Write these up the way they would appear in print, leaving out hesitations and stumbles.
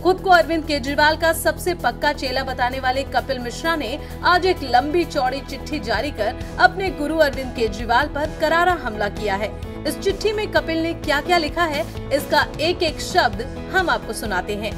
खुद को अरविंद केजरीवाल का सबसे पक्का चेला बताने वाले कपिल मिश्रा ने आज एक लंबी चौड़ी चिट्ठी जारी कर अपने गुरु अरविंद केजरीवाल पर करारा हमला किया है। इस चिट्ठी में कपिल ने क्या क्या लिखा है, इसका एक एक शब्द हम आपको सुनाते हैं।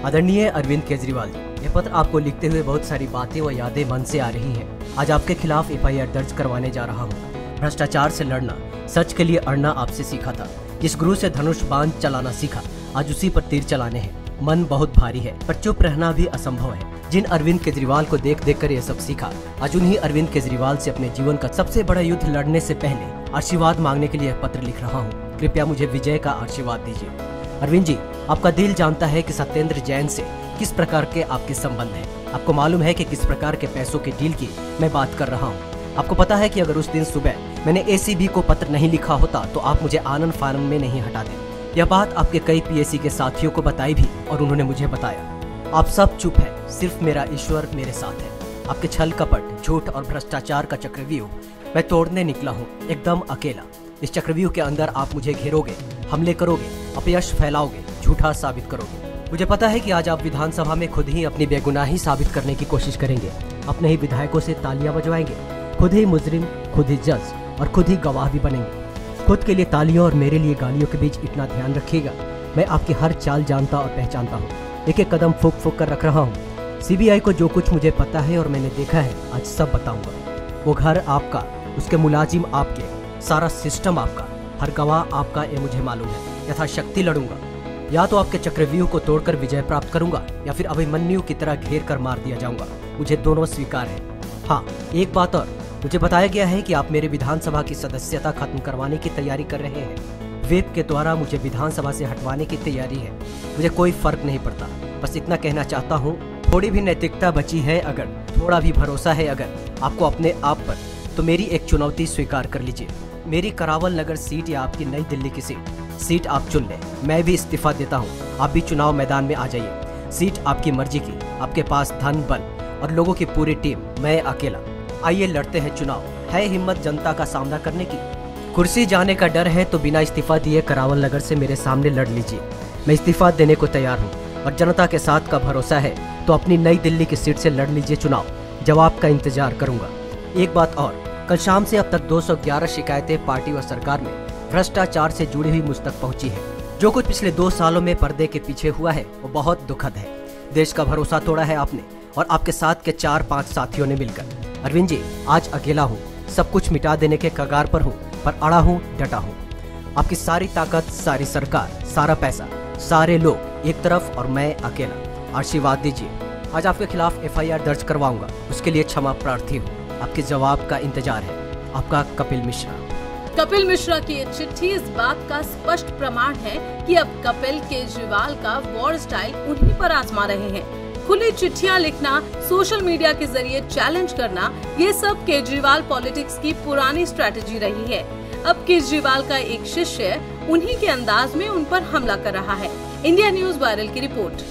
आदरणीय अरविंद केजरीवाल जी, ये पत्र आपको लिखते हुए बहुत सारी बातें व यादें मन से आ रही हैं। आज आपके खिलाफ FIR दर्ज करवाने जा रहा हूँ। भ्रष्टाचार से लड़ना, सच के लिए अड़ना आपसे सीखा था। जिस गुरु से धनुष बाण चलाना सीखा, आज उसी पर तीर चलाने हैं। मन बहुत भारी है, पर चुप रहना भी असंभव है। जिन अरविंद केजरीवाल को देख देख कर ये सब सीखा, आज उन्हीं अरविंद केजरीवाल से अपने जीवन का सबसे बड़ा युद्ध लड़ने से पहले आशीर्वाद मांगने के लिए पत्र लिख रहा हूँ। कृपया मुझे विजय का आशीर्वाद दीजिए। अरविंद जी, आपका दिल जानता है कि सत्येंद्र जैन से किस प्रकार के आपके संबंध हैं। आपको मालूम है कि किस प्रकार के पैसों के डील की मैं बात कर रहा हूँ। आपको पता है कि अगर उस दिन सुबह मैंने ACB को पत्र नहीं लिखा होता तो आप मुझे आनंद फानन में नहीं हटाते। यह बात आपके कई PAC के साथियों को बताई भी और उन्होंने मुझे बताया। आप सब चुप है, सिर्फ मेरा ईश्वर मेरे साथ है। आपके छल कपट, झूठ और भ्रष्टाचार का चक्रव्यूह मैं तोड़ने निकला हूँ, एकदम अकेला। इस चक्रव्यूह के अंदर आप मुझे घेरोगे, हमले करोगे, अपयश फैलाओगे, झूठा साबित करोगे। मुझे पता है कि आज आप विधानसभा में खुद ही अपनी बेगुनाही साबित करने की कोशिश करेंगे। अपने ही विधायकों से तालियां बजवाएंगे, खुद ही मुजरिम, खुद ही जज और खुद ही गवाह भी बनेंगे। खुद के लिए तालियों और मेरे लिए गालियों के बीच इतना ध्यान रखिएगा, मैं आपकी हर चाल जानता और पहचानता हूँ। एक एक कदम फूक फूक कर रख रहा हूँ। CBI को जो कुछ मुझे पता है और मैंने देखा है, आज सब बताऊंगा। वो घर आपका, उसके मुलाजिम आपके, सारा सिस्टम आपका, हर गवाह आपका, ये मुझे मालूम है। यथाशक्ति लड़ूंगा। या तो आपके चक्रव्यूह को तोड़कर विजय प्राप्त करूंगा या फिर अभिमन्यु की तरह घेर कर मार दिया जाऊंगा। मुझे दोनों स्वीकार है। हाँ, एक बात और, मुझे बताया गया है कि आप मेरे विधानसभा की सदस्यता खत्म करवाने की तैयारी कर रहे हैं। वेब के द्वारा मुझे विधानसभा से हटवाने की तैयारी है। मुझे कोई फर्क नहीं पड़ता, बस इतना कहना चाहता हूँ, थोड़ी भी नैतिकता बची है अगर, थोड़ा भी भरोसा है अगर आपको अपने आप पर, तो मेरी एक चुनौती स्वीकार कर लीजिए। मेरी करावल नगर सीट या आपकी नई दिल्ली की सीट आप चुन लें। मैं भी इस्तीफा देता हूँ, आप भी चुनाव मैदान में आ जाइए। सीट आपकी मर्जी की, आपके पास धन बल और लोगों की पूरी टीम, मैं अकेला। आइए लड़ते हैं चुनाव। है हिम्मत जनता का सामना करने की? कुर्सी जाने का डर है तो बिना इस्तीफा दिए करावल नगर से मेरे सामने लड़ लीजिए। मैं इस्तीफा देने को तैयार हूँ और जनता के साथ का भरोसा है तो अपनी नई दिल्ली की सीट से लड़ लीजिए चुनाव। जवाब का इंतजार करूंगा। एक बात और, कल शाम से अब तक 211 शिकायतें पार्टी और सरकार में भ्रष्टाचार से जुड़ी हुई मुझ तक पहुंची है। जो कुछ पिछले 2 सालों में पर्दे के पीछे हुआ है वो बहुत दुखद है। देश का भरोसा तोड़ा है आपने और आपके साथ के 4-5 साथियों ने मिलकर। अरविंद जी, आज अकेला हूँ, सब कुछ मिटा देने के कगार पर हूँ, पर अड़ा हूँ, डटा हूँ। आपकी सारी ताकत, सारी सरकार, सारा पैसा, सारे लोग एक तरफ और मैं अकेला। आशीर्वाद दीजिए। आज आपके खिलाफ FIR दर्ज करवाऊंगा, उसके लिए क्षमा प्रार्थी हूँ। आपके जवाब का इंतजार है। आपका कपिल मिश्रा। कपिल मिश्रा की ये चिट्ठी इस बात का स्पष्ट प्रमाण है कि अब कपिल केजरीवाल का वॉर स्टाइल उन्हीं पर आजमा रहे हैं। खुली चिट्ठियां लिखना, सोशल मीडिया के जरिए चैलेंज करना, ये सब केजरीवाल पॉलिटिक्स की पुरानी स्ट्रैटेजी रही है। अब केजरीवाल का एक शिष्य उन्हीं के अंदाज में उन पर हमला कर रहा है। इंडिया न्यूज़ वायरल की रिपोर्ट।